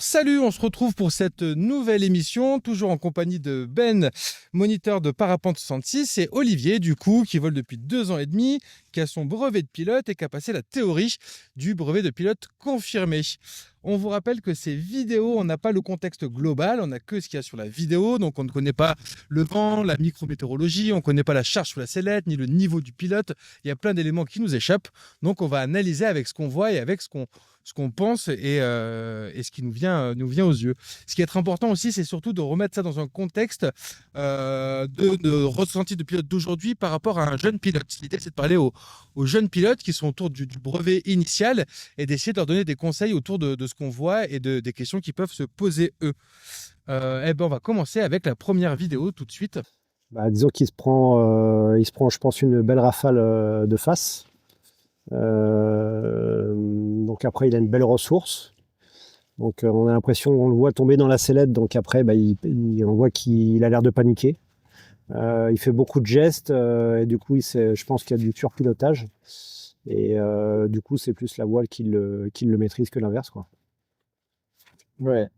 Salut, on se retrouve pour cette nouvelle émission, toujours en compagnie de Ben, moniteur de Parapente 66, et Olivier, du coup, qui vole depuis 2 ans et demi, qui a son brevet de pilote et qui a passé la théorie du brevet de pilote confirmé. On vous rappelle que ces vidéos, on n'a pas le contexte global, on n'a que ce qu'il y a sur la vidéo, donc on ne connaît pas le vent, la micrométéorologie, on ne connaît pas la charge sous la sellette, ni le niveau du pilote, il y a plein d'éléments qui nous échappent, donc on va analyser avec ce qu'on voit et avec ce qu'on pense et ce qui nous vient aux yeux. Ce qui est très important aussi, c'est surtout de remettre ça dans un contexte de ressenti de pilote d'aujourd'hui par rapport à un jeune pilote. L'idée, c'est de parler aux jeunes pilotes qui sont autour du brevet initial et d'essayer de leur donner des conseils autour de ce qu'on voit et des questions qui peuvent se poser eux. On va commencer avec la première vidéo tout de suite. Disons qu'il se prend, je pense, une belle rafale de face. Donc après, il a une belle ressource. Donc on a l'impression, on le voit tomber dans la sellette. Donc après, on voit qu'il a l'air de paniquer. Il fait beaucoup de gestes et du coup, je pense qu'il y a du surpilotage. Et du coup, c'est plus la voile qui le maîtrise que l'inverse, quoi. Ouais.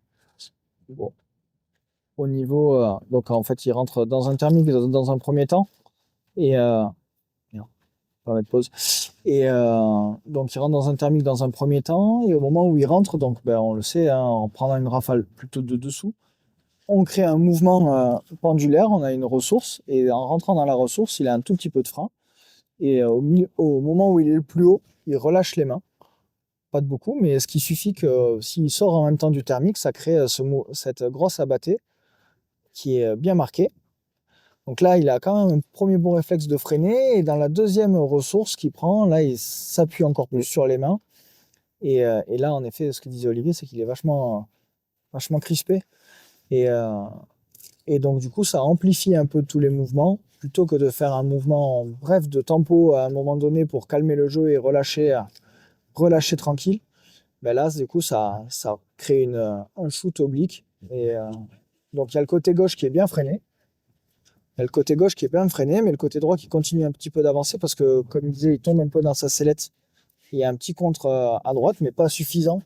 Bon. Au niveau, donc en fait, il rentre dans un thermique dans un premier temps et merde, on va mettre pause. Et donc il rentre dans un thermique dans un premier temps et au moment où il rentre, donc on le sait, hein, en prenant une rafale plutôt de dessous, on crée un mouvement pendulaire, on a une ressource et en rentrant dans la ressource, il a un tout petit peu de frein et au moment où il est le plus haut, il relâche les mains. Pas de beaucoup, mais ce qui suffit que s'il sort en même temps du thermique, ça crée cette grosse abattée qui est bien marquée. Donc là, il a quand même un premier bon réflexe de freiner. Et dans la deuxième ressource qu'il prend, là, il s'appuie encore plus sur les mains. Et là, en effet, ce que disait Olivier, c'est qu'il est vachement crispé. Et donc, du coup, ça amplifie un peu tous les mouvements. Plutôt que de faire un mouvement bref de tempo à un moment donné pour calmer le jeu et relâcher tranquille, là, du coup, ça crée un shoot oblique. Et donc, il y a le côté gauche qui est bien freiné. Mais le côté droit qui continue un petit peu d'avancer parce que, comme il disait, il tombe un peu dans sa sellette. Il y a un petit contre à droite, mais pas suffisant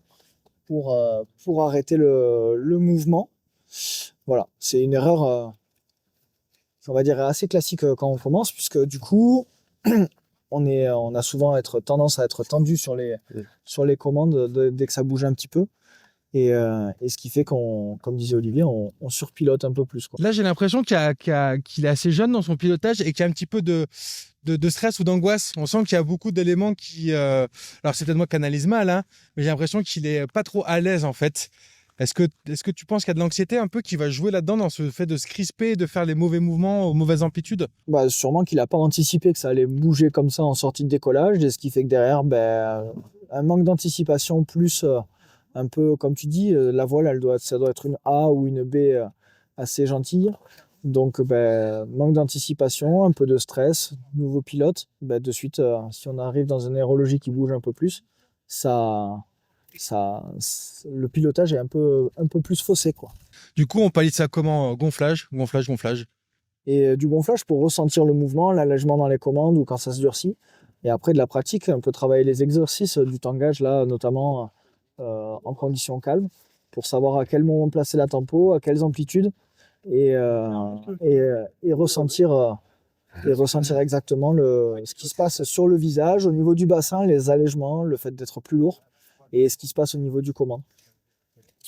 pour arrêter le mouvement. Voilà, c'est une erreur, on va dire, assez classique quand on commence, puisque du coup, on a souvent tendance à être tendu sur les commandes dès que ça bouge un petit peu. Et ce qui fait comme disait Olivier, on surpilote un peu plus, quoi. Là, j'ai l'impression qu'il est assez jeune dans son pilotage et qu'il y a un petit peu de stress ou d'angoisse. On sent qu'il y a beaucoup d'éléments qui... alors, c'est peut-être moi qui analyse mal, hein, mais j'ai l'impression qu'il est pas trop à l'aise, en fait. Est-ce que tu penses qu'il y a de l'anxiété un peu qui va jouer là-dedans dans ce fait de se crisper, de faire les mauvais mouvements aux mauvaises amplitudes? Sûrement qu'il n'a pas anticipé que ça allait bouger comme ça en sortie de décollage, et ce qui fait que derrière, un manque d'anticipation plus... un peu, comme tu dis, la voile, ça doit être une A ou une B assez gentille. Donc, manque d'anticipation, un peu de stress, nouveau pilote. De suite, si on arrive dans une aérologie qui bouge un peu plus, le pilotage est un peu plus faussé, quoi. Du coup, on pallie ça comment? Gonflage, gonflage, gonflage. Et du gonflage pour ressentir le mouvement, l'allègement dans les commandes ou quand ça se durcit. Et après, de la pratique, on peut travailler les exercices du tangage, là, notamment en conditions calmes, pour savoir à quel moment placer la tempo, à quelles amplitudes, et ressentir exactement ce qui se passe sur le visage, au niveau du bassin, les allègements, le fait d'être plus lourd, et ce qui se passe au niveau du commande.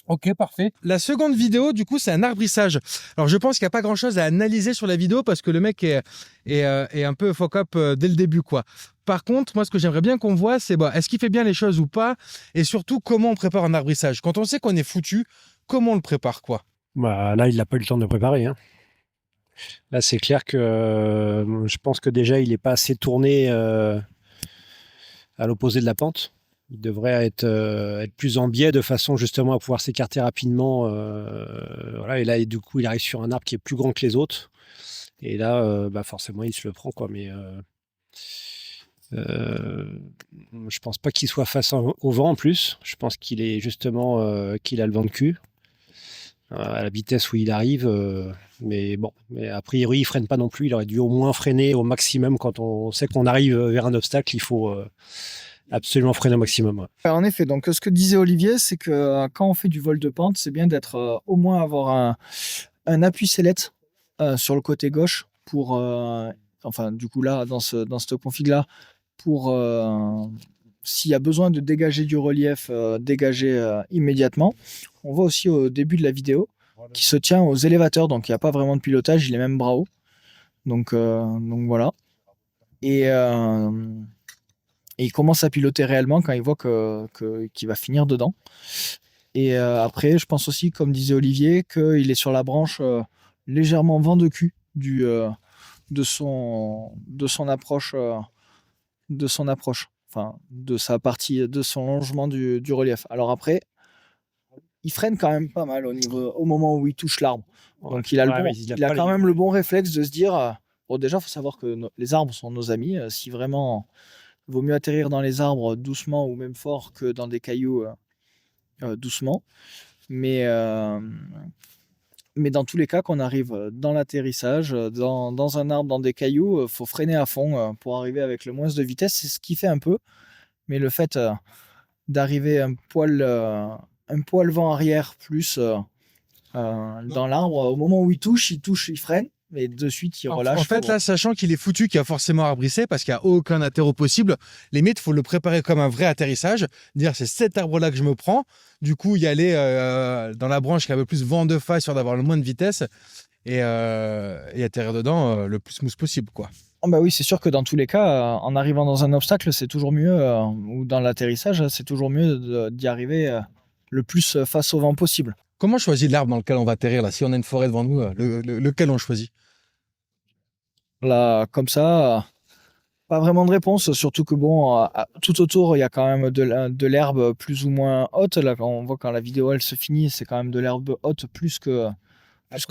Ok, parfait. La seconde vidéo, du coup, c'est un arbrissage. Alors, je pense qu'il n'y a pas grand-chose à analyser sur la vidéo parce que le mec est un peu fuck-up dès le début, quoi. Par contre, moi, ce que j'aimerais bien qu'on voit, c'est est-ce qu'il fait bien les choses ou pas? Et surtout, comment on prépare un arbrissage? Quand on sait qu'on est foutu, comment on le prépare, quoi? Là, il n'a pas eu le temps de préparer, hein. Là, c'est clair que je pense que déjà, il n'est pas assez tourné à l'opposé de la pente. Il devrait être plus en biais de façon justement à pouvoir s'écarter rapidement. Voilà, et là, du coup, il arrive sur un arbre qui est plus grand que les autres. Et là, forcément, il se le prend, quoi. Mais je pense pas qu'il soit face au vent en plus. Je pense qu'il est justement qu'il a le vent de cul à la vitesse où il arrive. Mais bon, a priori, il freine pas non plus. Il aurait dû au moins freiner au maximum quand on sait qu'on arrive vers un obstacle. absolument freiner au maximum. Ouais. En effet, donc ce que disait Olivier, c'est que quand on fait du vol de pente, c'est bien d'être au moins avoir un appui sellette sur le côté gauche pour, enfin du coup là, dans cette config-là, pour s'il y a besoin de dégager du relief, dégager immédiatement. On voit aussi au début de la vidéo qui se tient aux élévateurs, donc il n'y a pas vraiment de pilotage, il est même bras haut. Donc voilà. Et il commence à piloter réellement quand il voit qu'il va finir dedans. Et après, je pense aussi, comme disait Olivier, qu'il est sur la branche légèrement vent de cul de son approche, enfin de sa partie, de son longement du relief. Alors après, il freine quand même pas mal au moment où il touche l'arbre. Donc il a quand même le bon réflexe de se dire, bon déjà, il faut savoir que les arbres sont nos amis. Si vraiment, il vaut mieux atterrir dans les arbres doucement ou même fort que dans des cailloux doucement. Mais dans tous les cas, qu'on arrive dans l'atterrissage, dans un arbre, dans des cailloux, il faut freiner à fond pour arriver avec le moins de vitesse. C'est ce qui fait un peu. Mais le fait d'arriver un poil vent arrière plus dans l'arbre, au moment où il touche, il freine. Et de suite, il relâche. En fait, là, sachant qu'il est foutu, qu'il y a forcément arbrissé, parce qu'il n'y a aucun atterro possible, limite, il faut le préparer comme un vrai atterrissage. Dire, c'est cet arbre-là que je me prends. Du coup, y aller dans la branche qui a un peu plus vent de face, sur d'avoir le moins de vitesse, et atterrir dedans le plus smooth possible, quoi. Oh bah oui, c'est sûr que dans tous les cas, en arrivant dans un obstacle, c'est toujours mieux, ou dans l'atterrissage, c'est toujours mieux d'y arriver le plus face au vent possible. Comment on choisit l'arbre dans lequel on va atterrir, là? Si on a une forêt devant nous, lequel on choisit? Là, comme ça, pas vraiment de réponse, surtout que bon, tout autour, il y a quand même de l'herbe plus ou moins haute. Là, quand on voit quand la vidéo elle se finit, c'est quand même de l'herbe haute plus que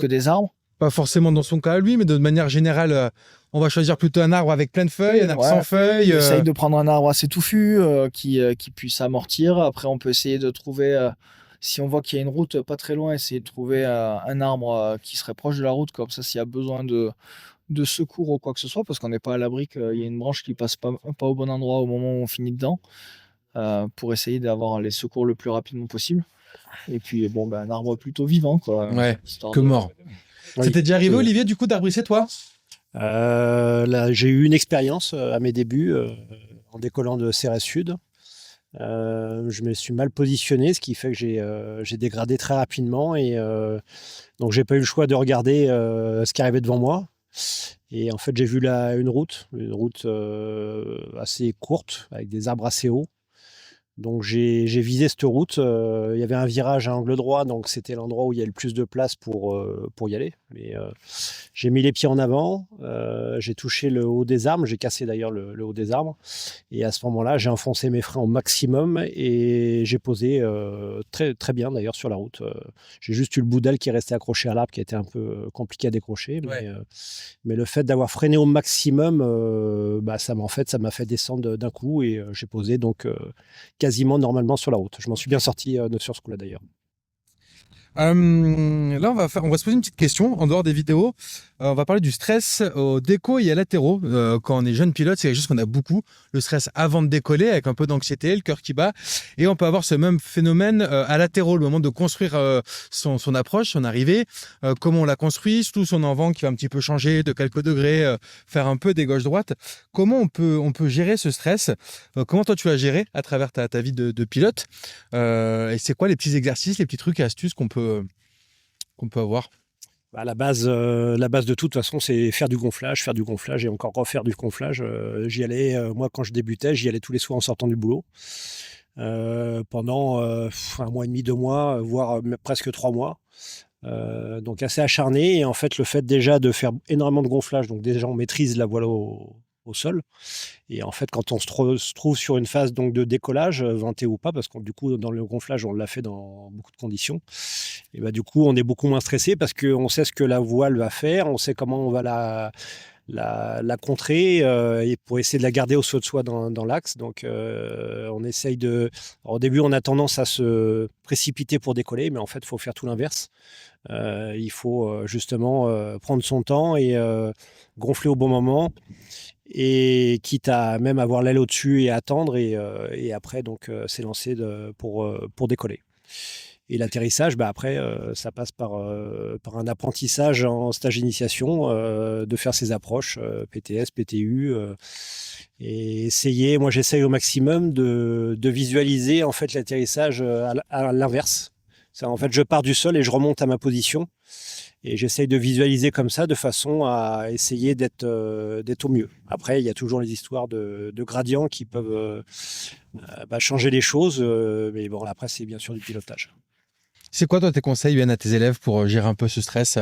des arbres. Pas forcément dans son cas à lui, mais de manière générale, on va choisir plutôt un arbre avec plein de feuilles, un arbre sans feuilles. On essaye de prendre un arbre assez touffu qui puisse amortir. Après, on peut essayer de trouver, si on voit qu'il y a une route pas très loin, essayer de trouver un arbre qui serait proche de la route, comme ça, s'il y a besoin de secours ou quoi que ce soit, parce qu'on n'est pas à l'abri qu'il y ait une branche qui passe pas au bon endroit au moment où on finit dedans, pour essayer d'avoir les secours le plus rapidement possible. Et puis, bon, un arbre plutôt vivant, quoi. Ouais, que mort. Oui. C'était déjà arrivé, Olivier, du coup, d'arbrisser, toi? Là, j'ai eu une expérience à mes débuts en décollant de CRS Sud. Je me suis mal positionné, ce qui fait que j'ai dégradé très rapidement et donc j'ai pas eu le choix de regarder ce qui arrivait devant moi. Et en fait, j'ai vu une route assez courte avec des arbres assez hauts. Donc j'ai visé cette route. Il y avait un virage à angle droit, donc c'était l'endroit où il y a le plus de place pour y aller. Mais j'ai mis les pieds en avant, j'ai touché le haut des arbres, j'ai cassé d'ailleurs le haut des arbres. Et à ce moment-là, j'ai enfoncé mes freins au maximum et j'ai posé très, très bien d'ailleurs sur la route. J'ai juste eu le bout d'aile qui est resté accroché à l'arbre, qui a été un peu compliqué à décrocher. Mais le fait d'avoir freiné au maximum, ça m'a fait descendre d'un coup et j'ai posé donc quasiment normalement sur la route. Je m'en suis bien sorti sur ce coup-là d'ailleurs. Là, on va se poser une petite question en dehors des vidéos. On va parler du stress au déco et à latéraux. Quand on est jeune pilote, c'est quelque chose qu'on a beaucoup. Le stress avant de décoller, avec un peu d'anxiété, le cœur qui bat. Et on peut avoir ce même phénomène à latéraux, le moment de construire son approche, son arrivée. Comment on la construit, surtout son en-vent qui va un petit peu changer, de quelques degrés, faire un peu des gauches-droites. Comment on peut gérer ce stress? Comment toi tu l'as géré à travers ta vie de pilote? Et c'est quoi les petits exercices, les petits trucs et astuces qu'on peut avoir? La base de toute façon, c'est faire du gonflage et encore refaire du gonflage. J'y allais, moi, quand je débutais, j'y allais tous les soirs en sortant du boulot. Pendant 1 mois et demi, 2 mois, voire presque 3 mois. Donc assez acharné. Et en fait, le fait déjà de faire énormément de gonflage, donc déjà on maîtrise la voile au sol. Et en fait, quand on se trouve sur une phase donc de décollage, venté ou pas, parce que du coup, dans le gonflage, on l'a fait dans beaucoup de conditions, et du coup, on est beaucoup moins stressé parce qu'on sait ce que la voile va faire, on sait comment on va la contrer et pour essayer de la garder au saut de soi dans l'axe. Donc, on essaye de... Alors, au début, on a tendance à se précipiter pour décoller, mais en fait, il faut faire tout l'inverse. Il faut justement prendre son temps et gonfler au bon moment. et quitte à même avoir l'aile au-dessus et attendre et après donc s'élancer pour décoller. Et l'atterrissage, après, ça passe par un apprentissage en stage d'initiation, de faire ses approches PTS, PTU, et essayer. Moi, j'essaye au maximum de visualiser en fait l'atterrissage à l'inverse. En fait, je pars du sol et je remonte à ma position. Et j'essaye de visualiser comme ça, de façon à essayer d'être au mieux. Après, il y a toujours les histoires de gradients qui peuvent changer les choses. Mais bon, après, c'est bien sûr du pilotage. C'est quoi, toi, tes conseils, Ben, à tes élèves pour gérer un peu ce stress,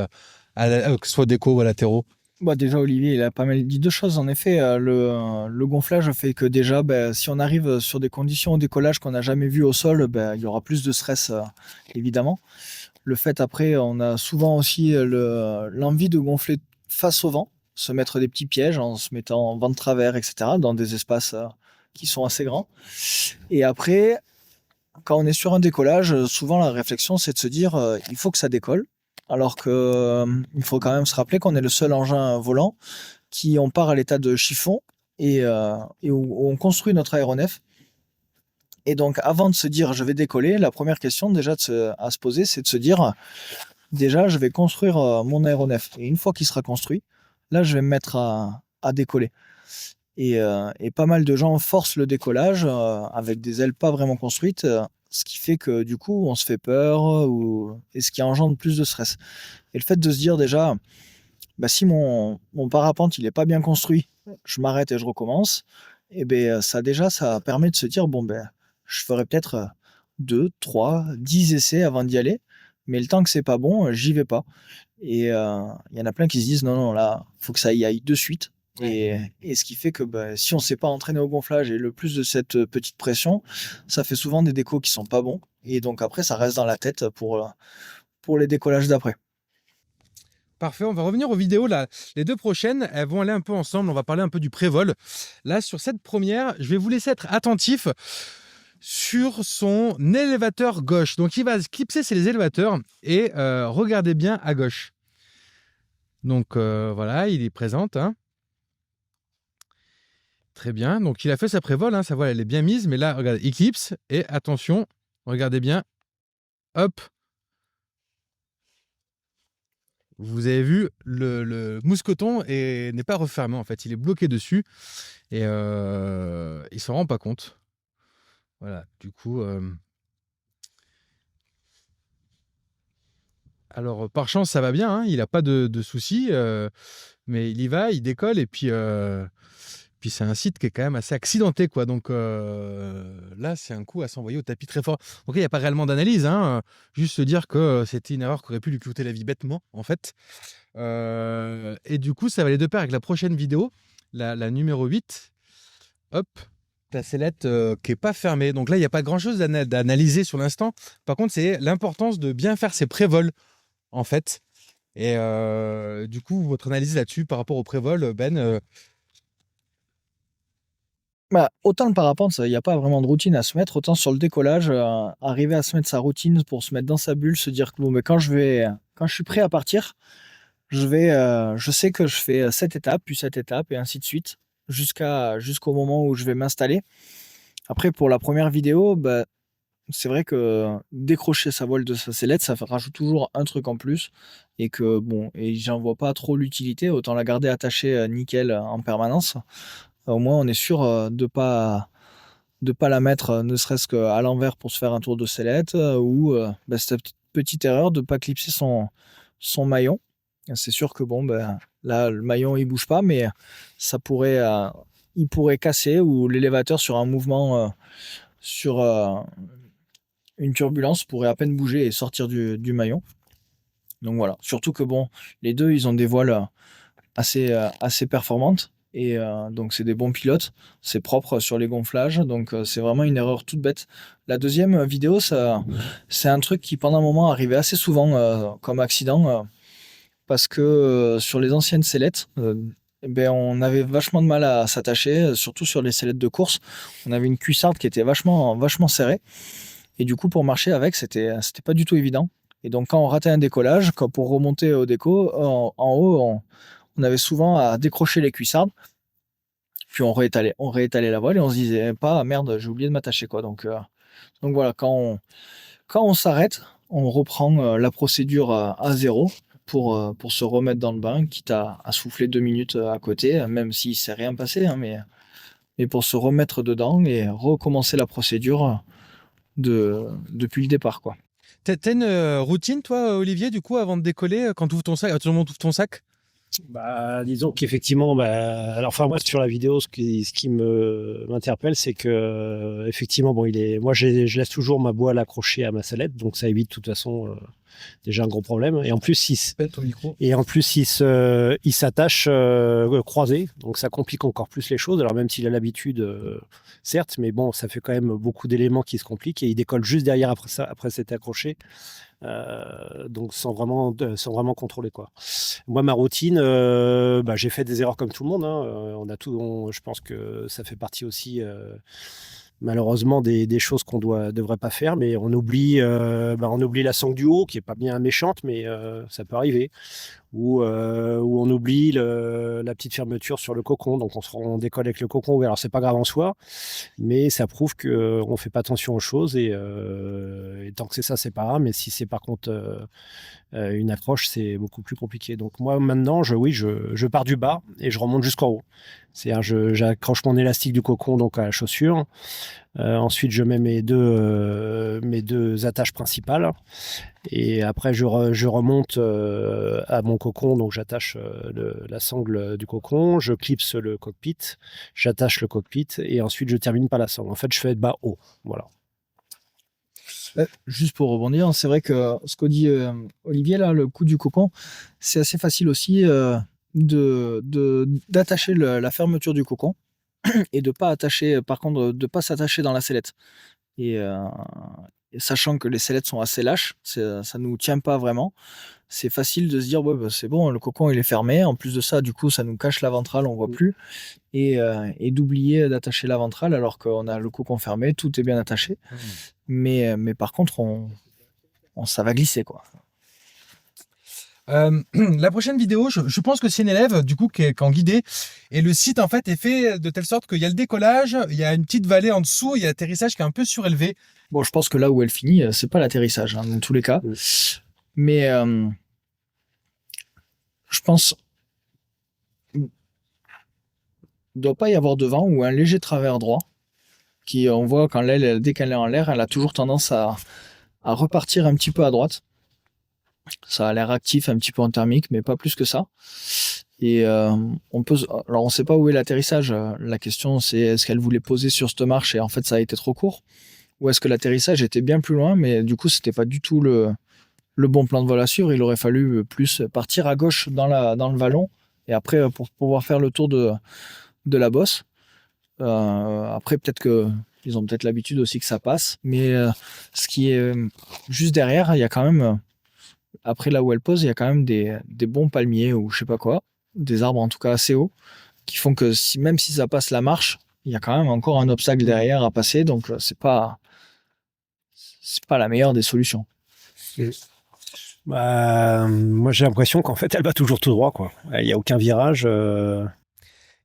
que ce soit déco ou à latéraux? Déjà, Olivier, il a pas mal dit deux choses. En effet, le gonflage fait que déjà, si on arrive sur des conditions au décollage qu'on n'a jamais vues au sol, il y aura plus de stress, évidemment. Le fait, après, on a souvent aussi l'envie de gonfler face au vent, se mettre des petits pièges en se mettant en vent de travers, etc., dans des espaces qui sont assez grands. Et après, quand on est sur un décollage, souvent la réflexion, c'est de se dire il faut que ça décolle. Alors que il faut quand même se rappeler qu'on est le seul engin volant qui on part à l'état de chiffon et où on construit notre aéronef. Et donc, avant de se dire je vais décoller, la première question déjà à se poser, c'est de se dire déjà je vais construire mon aéronef. Et une fois qu'il sera construit, là je vais me mettre à décoller. Et pas mal de gens forcent le décollage avec des ailes pas vraiment construites, ce qui fait que du coup on se fait peur et ce qui engendre plus de stress. Et le fait de se dire déjà, si mon parapente il est pas bien construit, je m'arrête et je recommence, et ça permet de se dire je ferai peut-être 2, 3, 10 essais avant d'y aller, mais le temps que c'est pas bon, j'y vais pas. Et il y en a plein qui se disent non, non, là, faut que ça y aille de suite. Et ce qui fait que si on ne s'est pas entraîné au gonflage et le plus de cette petite pression, ça fait souvent des décos qui sont pas bons. Et donc après, ça reste dans la tête pour les décollages d'après. Parfait, on va revenir aux vidéos là. Les deux prochaines, elles vont aller un peu ensemble. On va parler un peu du prévol. Là, sur cette première, je vais vous laisser être attentif sur son élévateur gauche. Donc, il va clipser les élévateurs et regardez bien à gauche. Donc, voilà, il est présent. Hein. Très bien. Donc, il a fait sa prévol. Hein. Sa voile, elle est bien mise. Mais là, regardez, il clipse. Et attention, regardez bien. Hop. Vous avez vu, le mousqueton n'est pas refermé. En fait, il est bloqué dessus. Et il ne s'en rend pas compte. Voilà, du coup... Alors, par chance, ça va bien. Hein. Il n'a pas de soucis. Mais il y va, il décolle. Et puis c'est un site qui est quand même assez accidenté, quoi. Donc là, c'est un coup à s'envoyer au tapis très fort. Donc il n'y a pas réellement d'analyse, hein. Juste se dire que c'était une erreur qui aurait pu lui coûter la vie bêtement, en fait. Et du coup, ça va aller de pair avec la prochaine vidéo, la numéro 8. Hop, la sellette qui n'est pas fermée. Donc là, il n'y a pas grand-chose d'analyser sur l'instant. Par contre, c'est l'importance de bien faire ses prévols, en fait. Et du coup, votre analyse là-dessus par rapport au prévol, Ben, Autant le parapente, il n'y a pas vraiment de routine à se mettre, autant sur le décollage, arriver à se mettre sa routine pour se mettre dans sa bulle, se dire que quand je suis prêt à partir, je sais que je fais cette étape, puis cette étape, et ainsi de suite, jusqu'au moment où je vais m'installer. Après, pour la première vidéo, c'est vrai que décrocher sa voile de sa sellette, ça rajoute toujours un truc en plus, et j'en vois pas trop l'utilité, autant la garder attachée nickel en permanence. Au moins, on est sûr de pas la mettre ne serait-ce qu'à l'envers pour se faire un tour de sellette ou cette petite erreur de pas clipser son maillon. C'est sûr que là, le maillon il bouge pas, mais il pourrait casser ou l'élévateur sur un mouvement, sur une turbulence pourrait à peine bouger et sortir du maillon. Donc voilà. Surtout que les deux, ils ont des voiles assez performantes. Et donc c'est des bons pilotes, c'est propre sur les gonflages, donc c'est vraiment une erreur toute bête. La deuxième vidéo, c'est un truc qui pendant un moment arrivait assez souvent comme accident, parce que sur les anciennes sellettes, on avait vachement de mal à s'attacher, surtout sur les sellettes de course. On avait une cuissarde qui était vachement, vachement serrée, et du coup pour marcher avec, c'était pas du tout évident. Et donc quand on ratait un décollage, pour remonter au déco, en haut, on avait souvent à décrocher les cuissardes. Puis on réétalait la voile et on se disait pas, ah, merde, j'ai oublié de m'attacher, quoi. Donc voilà, quand on s'arrête, on reprend la procédure à zéro pour se remettre dans le bain, quitte à souffler 2 minutes à côté, même s'il ne s'est rien passé, hein, mais pour se remettre dedans et recommencer la procédure depuis le départ, quoi. T'as une routine, toi, Olivier, du coup, avant de décoller, quand tu ouvres ton sac, à tout moment où tu ouvres ton sac? Bah, disons qu'effectivement, alors, enfin, moi, sur la vidéo, ce qui m'interpelle, c'est que, effectivement, bon, moi, je laisse toujours ma boîle accrochée à ma sellette, donc ça évite, de toute façon, déjà un gros problème. Et en plus, Ton micro. il s'attache croisé, donc ça complique encore plus les choses. Alors, même s'il a l'habitude, certes, mais bon, ça fait quand même beaucoup d'éléments qui se compliquent et il décolle juste derrière après s'être accroché. Donc sans vraiment contrôler, quoi. Moi, ma routine, j'ai fait des erreurs comme tout le monde, hein. Je pense que ça fait partie aussi, malheureusement, des choses qu'on devrait pas faire, mais on oublie la sangle du haut, qui est pas bien méchante, mais ça peut arriver. Ou on oublie la petite fermeture sur le cocon, donc on décolle avec le cocon ouvert. Alors c'est pas grave en soi, mais ça prouve qu'on fait pas attention aux choses et tant que c'est ça, c'est pas grave. Mais si c'est par contre une accroche, c'est beaucoup plus compliqué. Donc moi maintenant, je pars du bas et je remonte jusqu'en haut. C'est-à-dire j'accroche mon élastique du cocon donc à la chaussure. Ensuite, je mets mes deux attaches principales. Et après, je remonte à mon cocon. Donc, j'attache la sangle du cocon. Je clipse le cockpit. J'attache le cockpit. Et ensuite, je termine par la sangle. En fait, je fais de bas haut. Voilà. Juste pour rebondir, c'est vrai que ce qu'au dit Olivier, là, le coup du cocon, c'est assez facile aussi d'attacher la fermeture du cocon et de pas attacher, par contre, de pas s'attacher dans la sellette. Et sachant que les sellettes sont assez lâches, ça nous tient pas vraiment. C'est facile de se dire, ouais, bah, c'est bon, le cocon il est fermé. En plus de ça, du coup, ça nous cache la ventrale, on voit plus. Et d'oublier d'attacher la ventrale alors qu'on a le cocon fermé, tout est bien attaché. Mais par contre, ça va glisser, quoi. La prochaine vidéo, je pense que c'est une élève du coup qui est en guidée et le site en fait est fait de telle sorte qu'il y a le décollage, il y a une petite vallée en dessous, il y a l'atterrissage qui est un peu surélevé. Bon, je pense que là où elle finit, c'est pas l'atterrissage, hein, dans tous les cas. Mais je pense il doit pas y avoir de vent ou un léger travers droit qui, on voit quand l'aile, dès qu'elle est en l'air, elle a toujours tendance à repartir un petit peu à droite. Ça a l'air actif, un petit peu en thermique, mais pas plus que ça. Et alors on sait pas où est l'atterrissage. La question c'est est-ce qu'elle voulait poser sur cette marche et en fait ça a été trop court, ou est-ce que l'atterrissage était bien plus loin, mais du coup c'était pas du tout le bon plan de vol à suivre. Il aurait fallu plus partir à gauche dans le vallon et après pour pouvoir faire le tour de la bosse. Après peut-être que ils ont peut-être l'habitude aussi que ça passe, mais ce qui est juste derrière, il y a quand même après là où elle pose, il y a quand même des bons palmiers ou je sais pas quoi, des arbres en tout cas assez hauts, qui font que même si ça passe la marche, il y a quand même encore un obstacle derrière à passer, donc c'est pas la meilleure des solutions. Moi j'ai l'impression qu'en fait elle va toujours tout droit, quoi. Il n'y a aucun virage.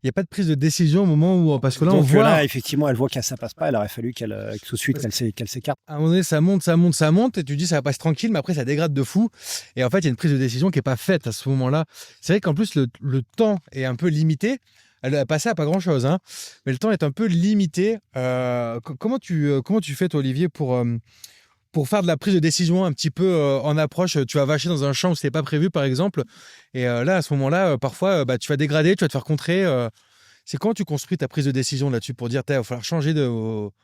Il n'y a pas de prise de décision au moment où parce que là donc on voit là effectivement elle voit que ça passe pas, il aurait fallu qu'elle tout de suite qu'elle s'écarte. à un moment donné ça monte et tu dis ça va passer tranquille, mais après ça dégrade de fou et en fait il y a une prise de décision qui est pas faite à ce moment-là. C'est vrai qu'en plus le temps est un peu limité. Elle a passé à pas grand chose, hein, mais le temps est un peu limité. Comment tu fais toi Olivier pour faire de la prise de décision un petit peu en approche? Tu vas vacher dans un champ où c'était pas prévu par exemple, et là à ce moment-là parfois tu vas dégrader, tu vas te faire contrer. C'est quand tu construis ta prise de décision là-dessus pour dire il va falloir changer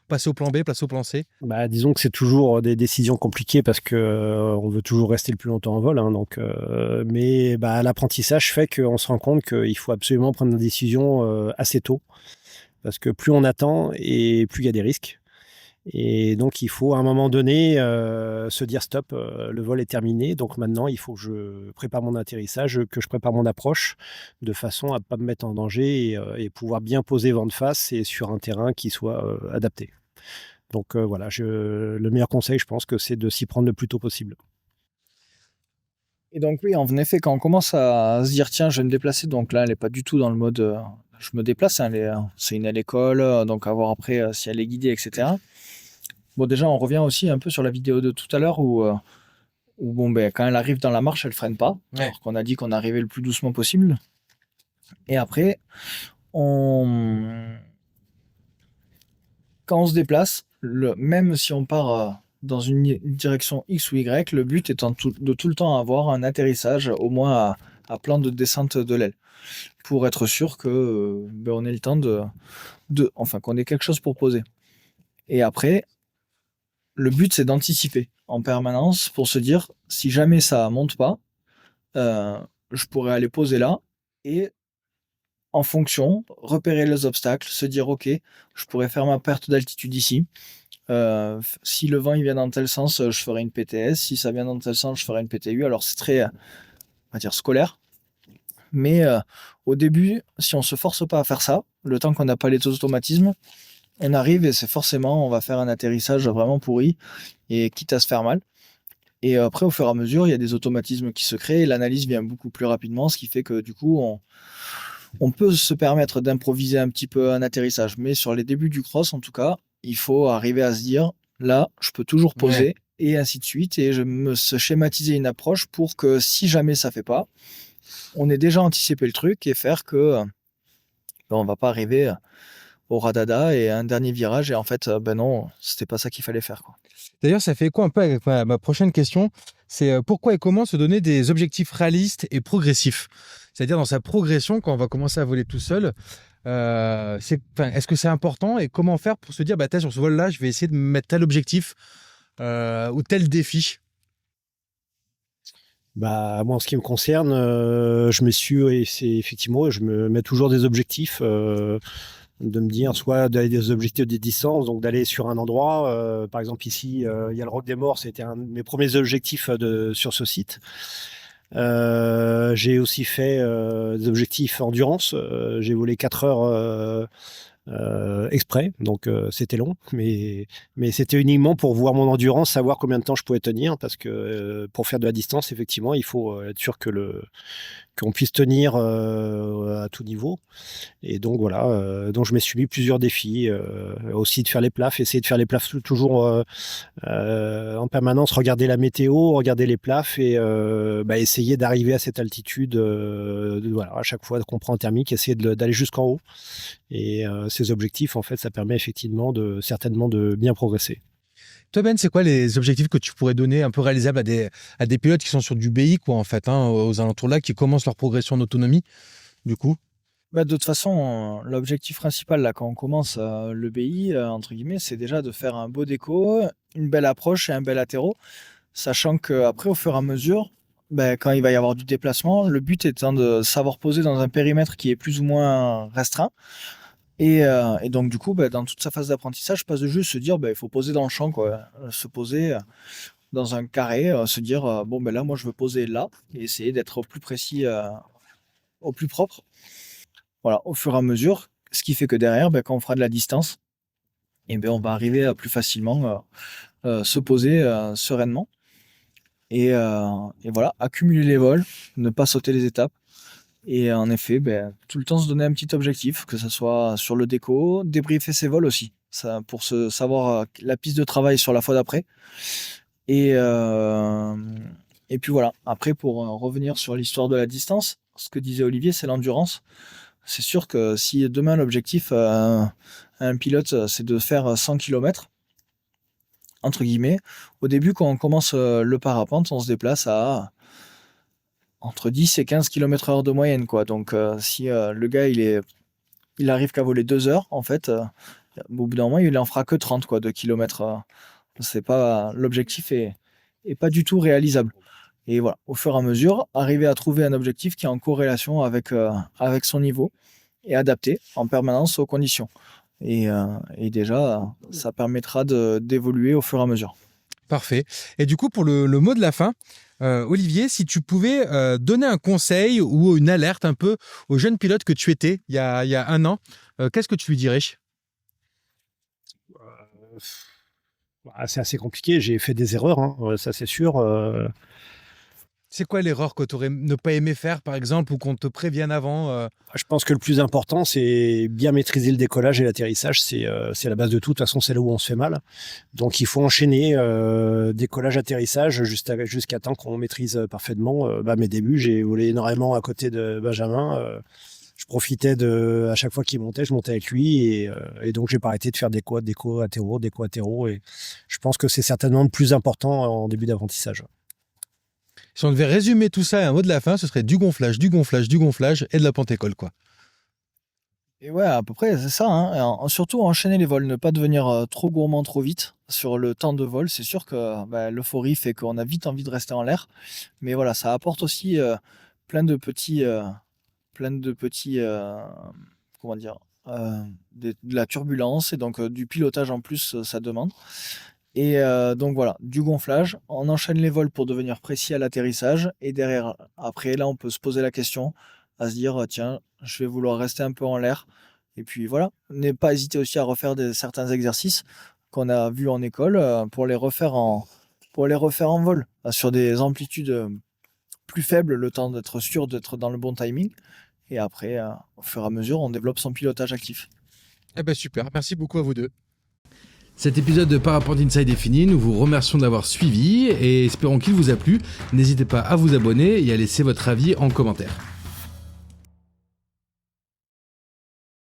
passer au plan B, passer au plan C? Disons que c'est toujours des décisions compliquées parce que on veut toujours rester le plus longtemps en vol, hein, donc mais l'apprentissage fait qu'on se rend compte qu'il faut absolument prendre une décision assez tôt parce que plus on attend et plus il y a des risques. Et donc, il faut à un moment donné se dire stop, le vol est terminé. Donc maintenant, il faut que je prépare mon atterrissage, que je prépare mon approche de façon à ne pas me mettre en danger et pouvoir bien poser vent de face et sur un terrain qui soit adapté. Donc voilà, le meilleur conseil, je pense que c'est de s'y prendre le plus tôt possible. Et donc oui, en effet, quand on commence à se dire tiens, je vais me déplacer, donc là, elle n'est pas du tout dans le mode je me déplace, hein, c'est une à l'école, donc à voir après si elle est guidée, etc. Bon, déjà, on revient aussi un peu sur la vidéo de tout à l'heure où bon, ben, quand elle arrive dans la marche, elle freine pas. Ouais. Alors qu'on a dit qu'on arrivait le plus doucement possible. Et après, on... quand on se déplace, même si on part dans une direction X ou Y, le but étant de tout le temps avoir un atterrissage au moins à plan de descente de l'aile pour être sûr que ben, on ait le temps enfin qu'on ait quelque chose pour poser. Et après, le but c'est d'anticiper en permanence pour se dire si jamais ça monte pas, euh, je pourrais aller poser là et en fonction, repérer les obstacles, se dire ok, je pourrais faire ma perte d'altitude ici. Si le vent il vient dans tel sens, je ferai une PTS. Si ça vient dans tel sens, je ferai une PTU. Alors c'est très, on va dire, scolaire. Mais au début, si on se force pas à faire ça, le temps qu'on n'a pas les automatismes, on arrive et c'est forcément, on va faire un atterrissage vraiment pourri et quitte à se faire mal. Et après, au fur et à mesure, il y a des automatismes qui se créent et l'analyse vient beaucoup plus rapidement, ce qui fait que du coup, on peut se permettre d'improviser un petit peu un atterrissage. Mais sur les débuts du cross, en tout cas, il faut arriver à se dire, là, je peux toujours poser, Ouais. et ainsi de suite. Et je me se schématiser une approche pour que si jamais ça fait pas, on ait déjà anticipé le truc et faire que ben, on va pas arriver au radada et un dernier virage et en fait, ben non, c'était pas ça qu'il fallait faire, quoi. D'ailleurs, ça fait écho un peu avec ma prochaine question. C'est pourquoi et comment se donner des objectifs réalistes et progressifs? C'est-à-dire dans sa progression, quand on va commencer à voler tout seul, est-ce que c'est important et comment faire pour se dire, bah, sur ce vol-là, je vais essayer de me mettre tel objectif ou tel défi? Bah, moi, en ce qui me concerne, et c'est effectivement, je me mets toujours des objectifs, de me dire soit d'aller des objectifs des distances, donc d'aller sur un endroit. Par exemple, ici, il y a le Roc des Morts, c'était un de mes premiers objectifs sur ce site. J'ai aussi fait des objectifs endurance. J'ai volé 4 heures exprès, donc c'était long, mais c'était uniquement pour voir mon endurance, savoir combien de temps je pouvais tenir, parce que pour faire de la distance, effectivement, il faut être sûr qu'on puisse tenir à tout niveau. Et donc voilà, donc je me suis mis plusieurs défis, aussi de faire les plafs, essayer de faire les plafs toujours en permanence, regarder la météo, regarder les plafs et essayer d'arriver à cette altitude, voilà, à chaque fois qu'on prend un thermique, essayer d'aller jusqu'en haut. Et ces objectifs, en fait, ça permet effectivement certainement de bien progresser. Toi, Ben, c'est quoi les objectifs que tu pourrais donner un peu réalisables à des pilotes qui sont sur du BI, quoi, en fait, hein, aux alentours là, qui commencent leur progression en autonomie, du coup? Bah, de toute façon, l'objectif principal là, quand on commence le BI, entre guillemets, c'est déjà de faire un beau déco, une belle approche et un bel atterro, sachant qu'après, au fur et à mesure, bah, quand il va y avoir du déplacement, le but étant de savoir poser dans un périmètre qui est plus ou moins restreint. Et donc, du coup, bah, dans toute sa phase d'apprentissage, pas de juste se dire, bah, il faut poser dans le champ, quoi. Se poser dans un carré, se dire, bon, ben là, moi, je veux poser là, et essayer d'être au plus précis, au plus propre. Voilà, au fur et à mesure, ce qui fait que derrière, ben, quand on fera de la distance, et ben, on va arriver à plus facilement se poser sereinement. Et voilà, accumuler les vols, ne pas sauter les étapes. Et en effet, ben, tout le temps se donner un petit objectif, que ce soit sur le déco, débriefer ses vols aussi, ça, pour savoir la piste de travail sur la fois d'après. Et, euh, et puis voilà, après pour revenir sur l'histoire de la distance, ce que disait Olivier, c'est l'endurance. C'est sûr que si demain l'objectif à un pilote, c'est de faire 100 km, entre guillemets, au début quand on commence le parapente, on se déplace à entre 10 et 15 km/h de moyenne, quoi. Donc si le gars il arrive qu'à voler 2 heures, en fait, au bout d'un moment, il en fera que 30 quoi, de kilomètres. C'est pas, l'objectif est pas du tout réalisable. Et voilà, au fur et à mesure, arriver à trouver un objectif qui est en corrélation avec son niveau et adapté en permanence aux conditions. Et déjà, ça permettra d'évoluer au fur et à mesure. Parfait. Et du coup, pour le mot de la fin, Olivier, si tu pouvais donner un conseil ou une alerte un peu au jeune pilote que tu étais il y a un an, qu'est-ce que tu lui dirais? C'est assez compliqué, j'ai fait des erreurs, hein, ça c'est sûr. C'est quoi l'erreur que tu aurais ne pas aimé faire, par exemple, ou qu'on te prévienne avant Je pense que le plus important, c'est bien maîtriser le décollage et l'atterrissage. C'est la base de tout. De toute façon, c'est là où on se fait mal. Donc, il faut enchaîner décollage, atterrissage jusqu'à temps qu'on maîtrise parfaitement. Mes débuts, j'ai volé énormément à côté de Benjamin. Je profitais à chaque fois qu'il montait, je montais avec lui. Et donc, j'ai pas arrêté de faire déco, atterro. Et je pense que c'est certainement le plus important en début d'apprentissage. Si on devait résumer tout ça à un mot de la fin, ce serait du gonflage et de la pente-école, quoi. Et ouais, à peu près, c'est ça. Hein. Surtout enchaîner les vols, ne pas devenir trop gourmand trop vite sur le temps de vol. C'est sûr que l'euphorie fait qu'on a vite envie de rester en l'air. Mais voilà, ça apporte aussi plein de petits, comment dire, de la turbulence et donc du pilotage en plus, ça demande. Et donc voilà, du gonflage, on enchaîne les vols pour devenir précis à l'atterrissage et derrière, après là on peut se poser la question, à se dire tiens, je vais vouloir rester un peu en l'air et puis voilà, ne pas hésiter aussi à refaire certains exercices qu'on a vus en école pour les refaire en vol sur des amplitudes plus faibles, le temps d'être sûr d'être dans le bon timing et après au fur et à mesure on développe son pilotage actif. Eh ben super, merci beaucoup à vous deux. Cet épisode de Parapente Inside est fini, nous vous remercions d'avoir suivi et espérons qu'il vous a plu. N'hésitez pas à vous abonner et à laisser votre avis en commentaire.